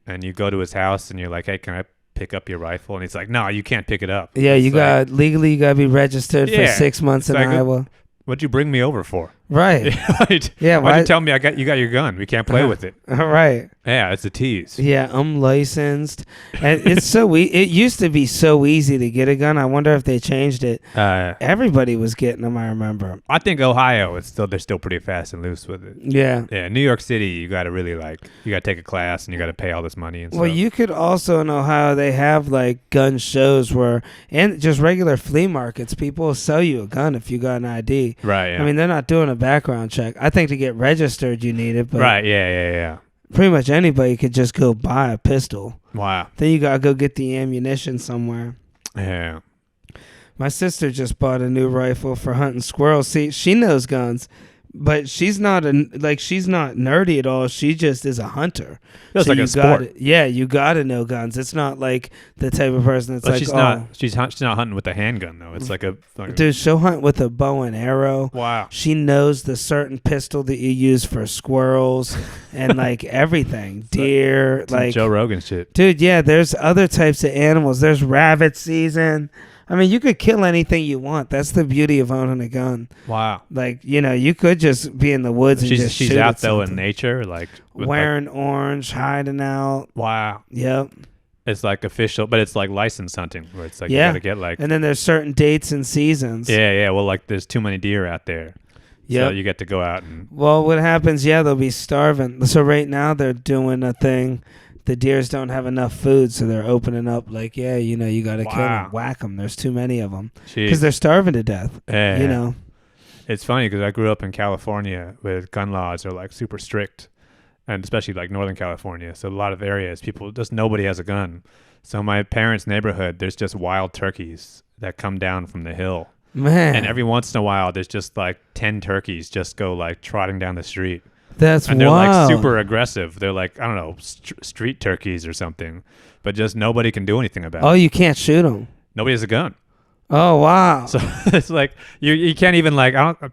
and you go to his house, and you're like, hey, can I pick up your rifle, and he's like, "No, you can't pick it up." Yeah, it's you got legally you got to be registered for Yeah. 6 months in It's like, Iowa. What'd you bring me over for? Right. Right. Yeah. Why'd you tell me you got your gun? We can't play with it. Right. Yeah, it's a tease. Yeah, I'm licensed, and it's so it used to be so easy to get a gun. I wonder if they changed it. Everybody was getting them. I remember. I think Ohio, they're still pretty fast and loose with it. Yeah. Yeah, New York City, you got to really you got to take a class and you got to pay all this money and stuff. Well, you could also in Ohio they have like gun shows and just regular flea markets. People will sell you a gun if you got an ID. Right. Yeah. I mean, they're not doing a background check. I think to get registered you need it, but right. Yeah. pretty much anybody could just go buy a pistol. Wow. Then you gotta go get the ammunition somewhere. Yeah. My sister just bought a new rifle for hunting squirrels. See, she knows guns, but she's not she's not nerdy at all. She just is a hunter. It's like a sport. You gotta know guns. It's not like the type of person that's she's not hunting with a handgun though. It's like dude, she'll hunt with a bow and arrow. Wow. She knows the certain pistol that you use for squirrels and like everything. Deer, like Joe Rogan shit. Dude, yeah, there's other types of animals. There's rabbit season. I mean, you could kill anything you want. That's the beauty of owning a gun. Wow. Like, you could just be in the woods and just she's shoot out at though something. in nature, like wearing orange, hiding out. Wow. Yep. It's like official, but it's like license hunting where it's like you gotta get like. And then there's certain dates and seasons. Yeah. Well, like there's too many deer out there. Yeah. So you get to go out and. Well, what happens? Yeah, they'll be starving. So right now they're doing a thing. The deers don't have enough food, so they're opening up like, you got to kill them, whack them. There's too many of them because they're starving to death. Yeah. It's funny because I grew up in California where gun laws are like super strict, and especially like Northern California. So a lot of areas, nobody has a gun. So my parents' neighborhood, there's just wild turkeys that come down from the hill. Man. And every once in a while, there's just like 10 turkeys just go like trotting down the street. That's and they're wild. like super aggressive. They're like, I don't know, street turkeys or something, but just nobody can do anything about it. Oh, you can't shoot them. Nobody has a gun. Oh, wow. So it's like you can't even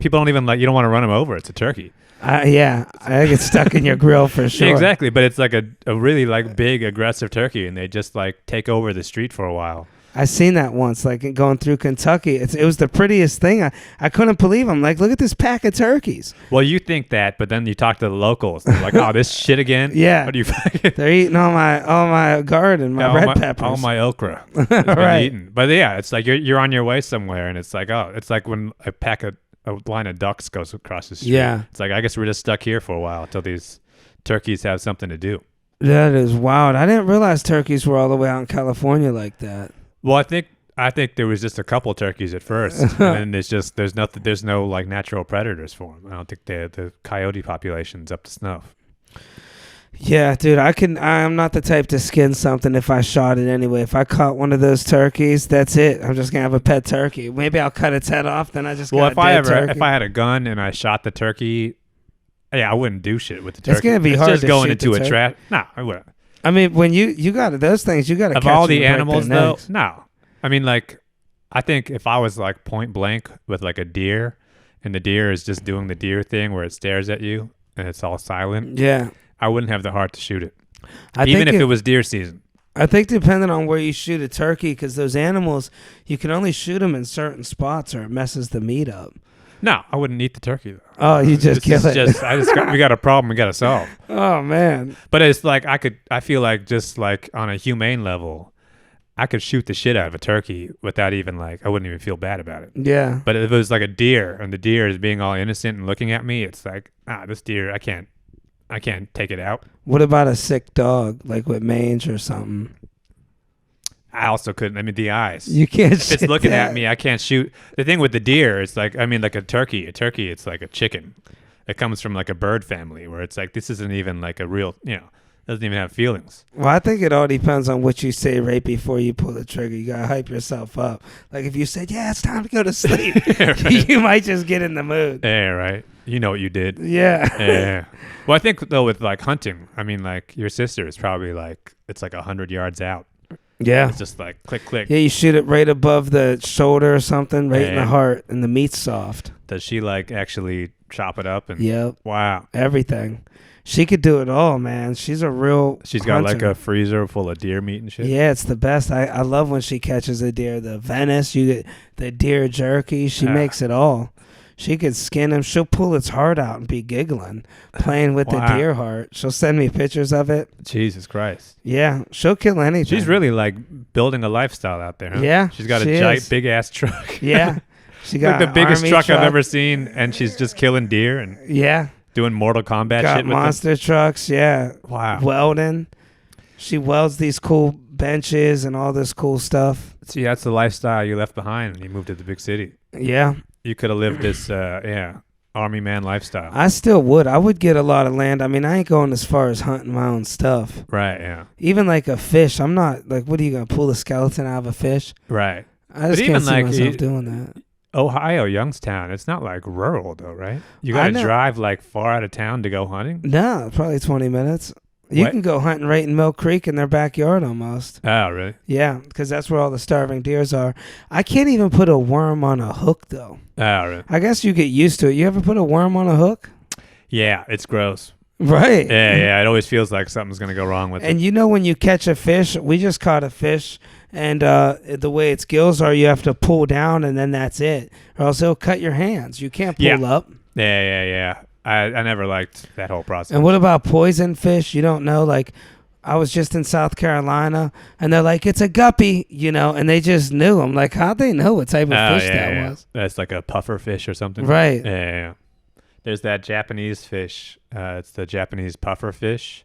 people don't even you don't want to run them over. It's a turkey. Yeah, I get stuck in your grill for sure. Exactly, but it's like a really like big aggressive turkey, and they just like take over the street for a while. I seen that once, like going through Kentucky. It was the prettiest thing. I couldn't believe them. Like, look at this pack of turkeys. Well, you think that, but then you talk to the locals. They're like, "Oh, this shit again." Yeah. What do you? They're eating all my garden, my red peppers, all my okra. Has been right. eaten. But yeah, it's like you're on your way somewhere, and it's like it's like when a line of ducks goes across the street. Yeah. It's like I guess we're just stuck here for a while until these turkeys have something to do. That is wild. I didn't realize turkeys were all the way out in California like that. Well, I think there was just a couple turkeys at first, and then there's no like natural predators for them. I don't think the coyote population's up to snuff. Yeah, dude, I'm not the type to skin something if I shot it anyway. If I caught one of those turkeys, that's it. I'm just gonna have a pet turkey. Maybe I'll cut its head off, then I just if I turkey. had a gun and I shot the turkey, yeah, I wouldn't do shit with the turkey. It's gonna be hard just to going shoot into the a trap. No, I wouldn't. I mean, when you got those things, you got to of catch all them the and break animals their though. necks. No, I mean like I think if I was like point blank with like a deer, and the deer is just doing the deer thing where it stares at you and it's all silent. Yeah, I wouldn't have the heart to shoot it. I Even think if it was deer season. I think depending on where you shoot a turkey, because those animals, you can only shoot them in certain spots or it messes the meat up. No, I wouldn't eat the turkey though. Oh, you just kill it. We got a problem we got to solve. Oh man. But it's like I feel like just like on a humane level, I could shoot the shit out of a turkey without even I wouldn't even feel bad about it. Yeah. But if it was like a deer and the deer is being all innocent and looking at me, it's like, this deer, I can't take it out. What about a sick dog, like with mange or something? I also couldn't. I mean, the eyes. You can't. If it's looking at me, I can't shoot. The thing with the deer, it's like like a turkey. A turkey, it's like a chicken. It comes from like a bird family where it's like this isn't even like a real, doesn't even have feelings. Well, I think it all depends on what you say right before you pull the trigger. You gotta hype yourself up. Like if you said, "Yeah, it's time to go to sleep," right. You might just get in the mood. Yeah, right. You know what you did. Yeah. Yeah. Well, I think though with like hunting, I mean, like your sister is probably it's like 100 yards out. Yeah. It's just like click, click. Yeah, you shoot it right above the shoulder or something, right in the heart, and the meat's soft. Does she actually chop it up? And Yep. Wow. Everything. She could do it all, man. She's a real She's got like hunter. a freezer full of deer meat and shit. Yeah, it's the best. I love when she catches a deer. The Venice, you get the deer jerky. She makes it all. She could skin him. She'll pull its heart out and be giggling, playing with the deer heart. She'll send me pictures of it. Jesus Christ. Yeah, she'll kill anything. She's really like building a lifestyle out there, huh? Yeah, She's got a giant, big ass truck. Yeah, she got like the biggest truck I've ever seen, and she's just killing deer and doing Mortal Kombat got shit with monster trucks. Yeah, wow, welding. She welds these cool benches and all this cool stuff. See, that's the lifestyle you left behind when you moved to the big city. Yeah. You could have lived this, army man lifestyle. I still would. I would get a lot of land. I mean, I ain't going as far as hunting my own stuff. Right, yeah. Even like a fish. I'm not, like, what are you going to pull the skeleton out of a fish? Right. I just can't see myself doing that. Ohio, Youngstown, it's not like rural though, right? You got to drive like far out of town to go hunting? No, probably 20 minutes. You can go hunting right in Mill Creek in their backyard almost. Oh, really? Yeah, because that's where all the starving deers are. I can't even put a worm on a hook, though. Oh, really? I guess you get used to it. You ever put a worm on a hook? Yeah, it's gross. Right. Yeah. It always feels like something's going to go wrong with it. And you know when you catch a fish, we just caught a fish, and the way its gills are, you have to pull down, and then that's it. Or else it'll cut your hands. You can't pull up. Yeah. I never liked that whole process. And what about poison fish? You don't know, like, I was just in South Carolina, and they're like, it's a guppy, and they just knew. I'm like, how'd they know what type of fish that was? That's like a puffer fish or something. Right. Yeah. There's that Japanese fish. It's the Japanese puffer fish,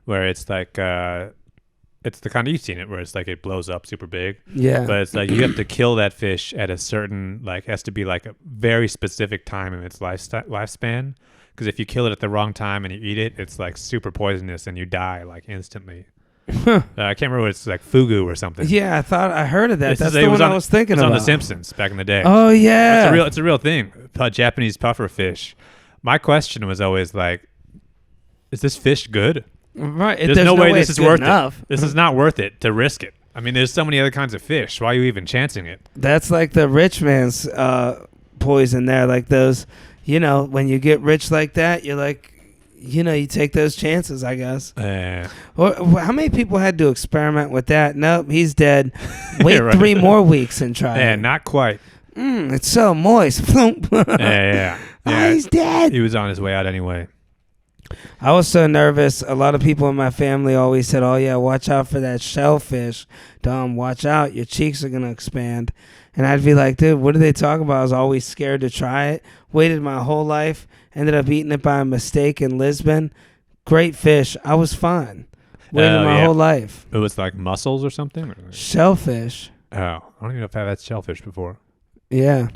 where it's like, it's the kind of, you've seen it, where it's like it blows up super big. Yeah. But it's like you have to kill that fish at a certain, like, has to be like a very specific time in its lifespan. Because if you kill it at the wrong time and you eat it, it's like super poisonous and you die like instantly. I can't remember what it's like, fugu or something. Yeah, I heard of that. That's the one I was thinking about. It was on The Simpsons back in the day. Oh yeah, it's a real thing. Japanese puffer fish. My question was always like, is this fish good? Right. There's no way this is worth it. This is not worth it to risk it. I mean, there's so many other kinds of fish. Why are you even chancing it? That's like the rich man's poison there. Like those, when you get rich like that, you're like, you take those chances, I guess. Or how many people had to experiment with that? Nope, he's dead. Wait 3 more weeks and try. Yeah, not quite. It's so moist. Yeah. Oh, he's dead. He was on his way out anyway. I was so nervous. A lot of people in my family always said, oh, yeah, watch out for that shellfish. Dumb, watch out. Your cheeks are going to expand. And I'd be like, dude, what are they talking about? I was always scared to try it. Waited my whole life. Ended up eating it by mistake in Lisbon. Great fish. I was fine. Waited my whole life. It was like mussels or something? Shellfish. Oh, I don't even know if I've had shellfish before. Yeah.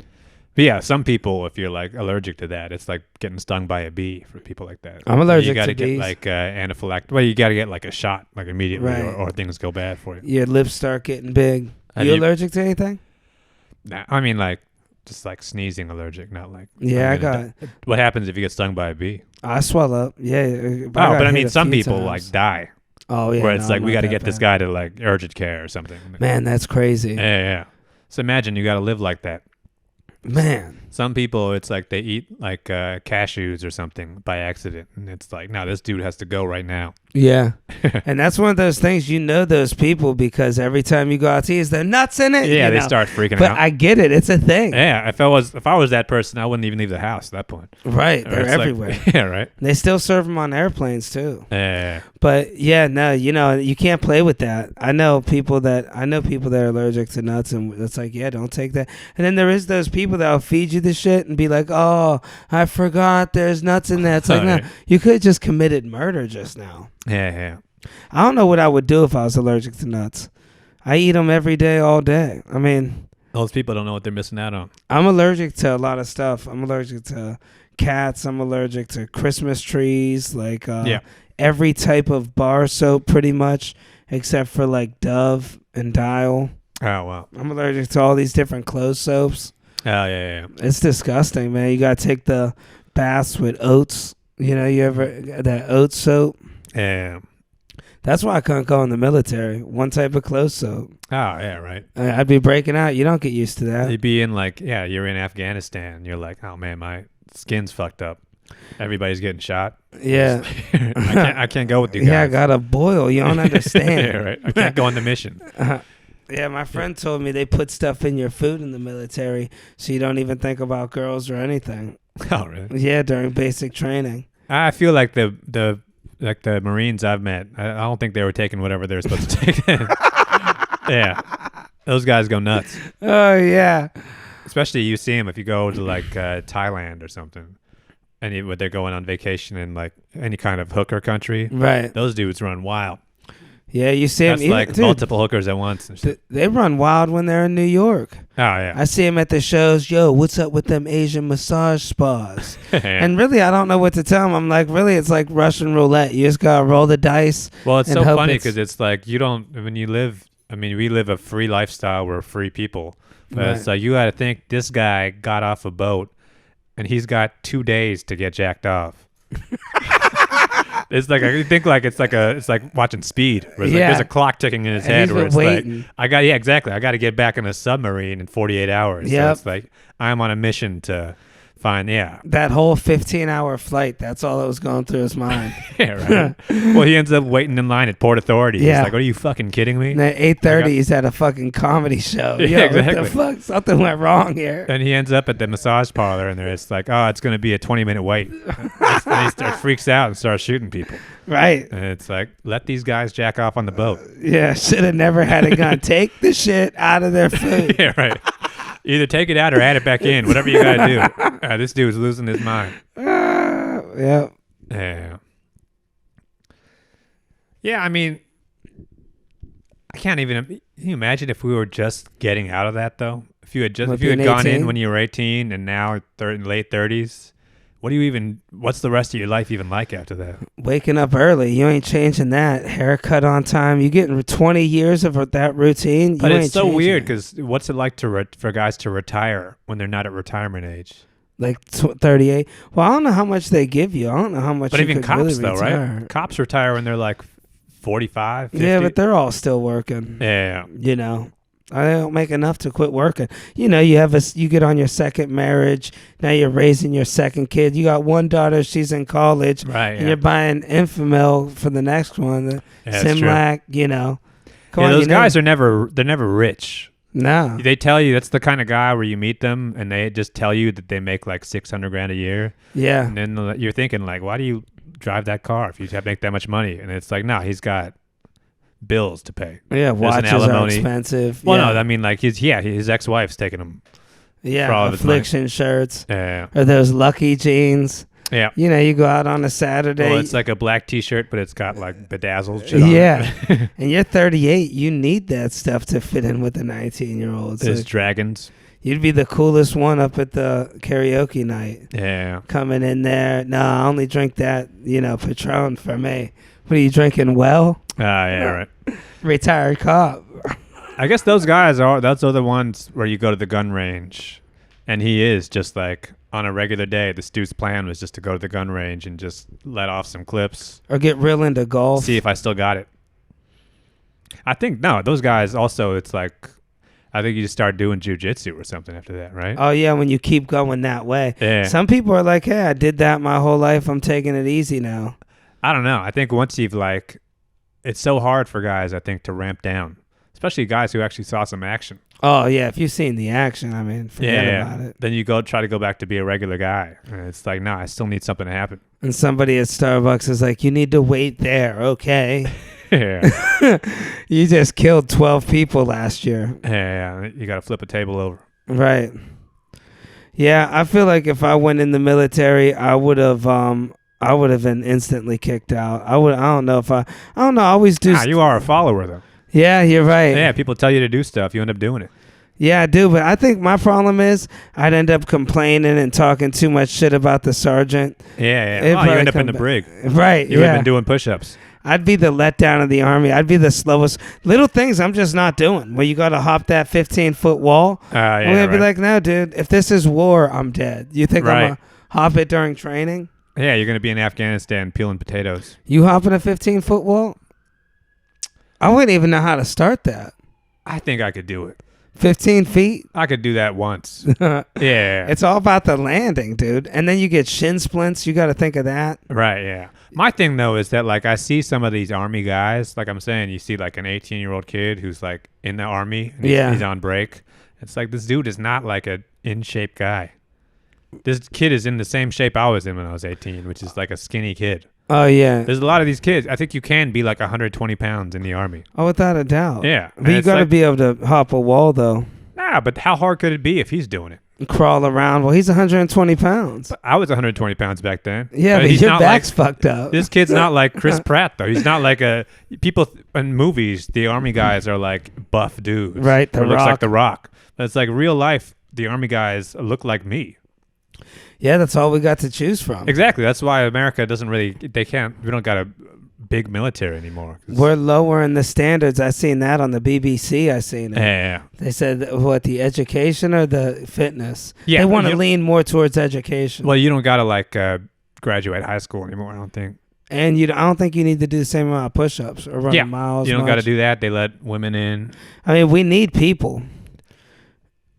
But yeah, some people, if you're like allergic to that, it's like getting stung by a bee for people like that. I'm allergic to bees. You got to get like anaphylactic. Well, you got to get like a shot like immediately or things go bad for you. Your lips start getting big. You allergic to anything? Nah, I mean like just like sneezing allergic, not like. Yeah, I got it. What happens if you get stung by a bee? I swell up. Yeah. But I mean some people like die. Oh, yeah. Where it's like we got to get this guy to like urgent care or something. Man, that's crazy. Yeah. So imagine you got to live like that. Man. Some people, it's like they eat like cashews or something by accident. And it's like, no, this dude has to go right now. Yeah. And that's one of those things, those people because every time you go out to eat, is there nuts in it? Yeah, they start freaking out. But I get it. It's a thing. Yeah, if I was that person, I wouldn't even leave the house at that point. Right. They're everywhere. Like, yeah, right. They still serve them on airplanes too. Yeah. But yeah, no, you can't play with that. I know people that are allergic to nuts, and it's like, yeah, don't take that. And then there is those people that'll feed you the shit and be like, oh, I forgot there's nuts in that. It's like, no, you could have just committed murder just now. Yeah. I don't know what I would do if I was allergic to nuts. I eat them every day, all day. I mean, those people don't know what they're missing out on. I'm allergic to a lot of stuff. I'm allergic to cats. I'm allergic to Christmas trees. Like, every type of bar soap pretty much, except for like Dove and Dial. Oh, wow. I'm allergic to all these different clothes soaps. Oh, yeah. It's disgusting, man. You got to take the baths with oats. You ever that oat soap? Yeah. That's why I couldn't go in the military. One type of clothes soap. Oh, yeah, right. I'd be breaking out. You don't get used to that. You'd be in like, you're in Afghanistan. You're like, oh, man, my skin's fucked up. Everybody's getting shot. Yeah. I can't go with you guys. Yeah, I got a boil. You don't understand. Yeah, right. I can't go on the mission. Yeah, my friend told me they put stuff in your food in the military so you don't even think about girls or anything. Oh, really? Yeah, during basic training. I feel like the Marines I've met, I don't think they were taking whatever they were supposed to take. Yeah. Those guys go nuts. Oh, yeah. Especially you see them if you go to like Thailand or something. When they're going on vacation in like any kind of hooker country. Right. Those dudes run wild. Yeah, you see them. That's like multiple hookers at once. And shit. They run wild when they're in New York. Oh, yeah. I see them at the shows. Yo, what's up with them Asian massage spas? And really, I don't know what to tell them. I'm like, really, it's like Russian roulette. You just got to roll the dice. Well, it's so funny because it's like we live a free lifestyle. We're free people. But It's like you got to think this guy got off a boat and he's got 2 days to get jacked off. It's like I think like it's like watching Speed. Where it's like there's a clock ticking in his head where it's waiting. Like exactly. I got to get back in a submarine in 48 hours. Yeah, so it's like I'm on a mission to find that whole 15-hour flight. That's all that was going through his mind. Yeah, right. Well, he ends up waiting in line at Port Authority. Yeah. He's like, "Are you fucking kidding me?" And at 8:30, he's at a fucking comedy show. Yeah, exactly. What the fuck? Something went wrong here. And he ends up at the massage parlor, and it's like, "Oh, it's going to be a 20-minute wait." And he freaks out and starts shooting people. Right. And it's like, let these guys jack off on the boat. Yeah, should have never had a gun. Take the shit out of their food. Yeah, right. Either take it out or add it back in. Whatever you got to do. This dude's losing his mind. Yeah. Yeah. Yeah, I mean, I can't even. Can you imagine if we were just getting out of that, though? If you had gone in when you were 18 and now late 30s, what's the rest of your life even like after that? Waking up early. You ain't changing that. Haircut on time. You getting 20 years of that routine. But it's so weird because what's it like for guys to retire when they're not at retirement age? Like 38. Well, I don't know how much they give you. I don't know how much. But you even could cops, really though, retire. right? Cops retire when they're like 45, 50. Yeah, but they're all still working. Yeah. You know. I don't make enough to quit working. You know, you get on your second marriage. Now you're raising your second kid. You got one daughter. She's in college. Right. And you're buying Infamil for the next one. Simlac, you know. Those guys they're never rich. No. They tell you that's the kind of guy where you meet them and they just tell you that they make like $600,000 a year. Yeah. And then you're thinking like, why do you drive that car if you have to make that much money? And it's like, no, he's got bills to pay. Yeah, watches are expensive. Well, no, I mean like his ex-wife's taking him. Yeah, affliction shirts. Yeah. Or those Lucky jeans. Yeah. You know, you go out on a Saturday. Well, it's like a black T-shirt, but it's got like bedazzled shit on it. Yeah. And you're 38. You need that stuff to fit in with the 19-year-olds. There's like, dragons. You'd be the coolest one up at the karaoke night. Yeah. Coming in there. No, I only drink that, Patron for me. What are you drinking? Well? Yeah, right. Retired cop. I guess those guys those are the ones where you go to the gun range and he is just like on a regular day. This dude's plan was just to go to the gun range and just let off some clips. Or get real into golf. See if I still got it. I think, no, those guys also, it's like, I think you just start doing jujitsu or something after that, right? Oh, yeah, when you keep going that way. Yeah. Some people are like, hey, I did that my whole life. I'm taking it easy now. I don't know. I think once you've it's so hard for guys, I think, to ramp down, especially guys who actually saw some action. Oh, yeah. If you've seen the action, I mean, forget about it. Then you try to go back to be a regular guy. And it's like, no, I still need something to happen. And somebody at Starbucks is like, you need to wait there, okay? Yeah. You just killed 12 people last year. Yeah. You got to flip a table over. Right. Yeah, I feel like if I went in the military, I would have been instantly kicked out. I don't know. I always do. You are a follower, though. Yeah, you're right. Yeah, people tell you to do stuff. You end up doing it. Yeah, I do. But I think my problem is I'd end up complaining and talking too much shit about the sergeant. Yeah. You end up in the brig. Right, You would have been doing push-ups. I'd be the letdown of the Army. I'd be the slowest. Little things I'm just not doing. Where you got to hop that 15-foot wall. I'm going to be like, no, dude, if this is war, I'm dead. You think I'm going to hop it during training? Yeah, you're going to be in Afghanistan peeling potatoes. You hopping a 15-foot wall? I wouldn't even know how to start that. I think I could do it. 15 feet. I could do that once. Yeah. It's all about the landing, dude. And then you get shin splints. You got to think of that. Right, yeah. My thing, though, is that, like, I see some of these Army guys. Like I'm saying, you see, like, an 18-year-old kid who's, like, in the Army. And he's on break. It's like, this dude is not, like, a in-shape guy. This kid is in the same shape I was in when I was 18, which is, like, a skinny kid. Oh, yeah. There's a lot of these kids. I think you can be, like, 120 pounds in the Army. Oh, without a doubt. Yeah. But you got to be able to hop a wall, though. Nah, but how hard could it be if he's doing it? Crawl around. Well, he's 120 pounds. I was 120 pounds back then. Yeah, but your back's fucked up. This kid's not like Chris Pratt, though. He's not like people in movies, the Army guys are like buff dudes. Right, The Rock. Looks like The Rock. But it's like real life, the Army guys look like me. Yeah, that's all we got to choose from. Exactly. That's why America we don't got a big military anymore. We're lowering the standards. I seen that on the BBC. I seen it. Yeah. They said the education or the fitness. Yeah, they want to lean more towards education. Well, you don't got to graduate high school anymore, I don't think. And I don't think you need to do the same amount of push-ups or run miles. You don't got to do that. They let women in. I mean, we need people.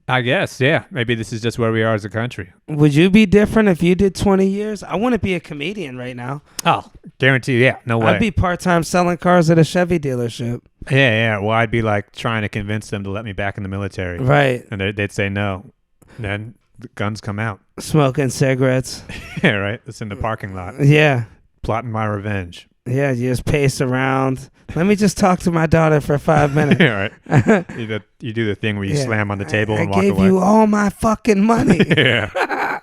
I guess, yeah. Maybe this is just where we are as a country. Would you be different if you did 20 years? I wouldn't be a comedian right now. Oh, guarantee, yeah. No way. I'd be part-time selling cars at a Chevy dealership. Yeah. Well, I'd be like trying to convince them to let me back in the military. Right. And they'd say no. Then the guns come out. Smoking cigarettes. Yeah, right. It's in the parking lot. Yeah. Plotting my revenge. Yeah, you just pace around. Let me just talk to my daughter for 5 minutes. Yeah, right. You do the thing where you slam on the table and walk away. I gave you all my fucking money. Yeah.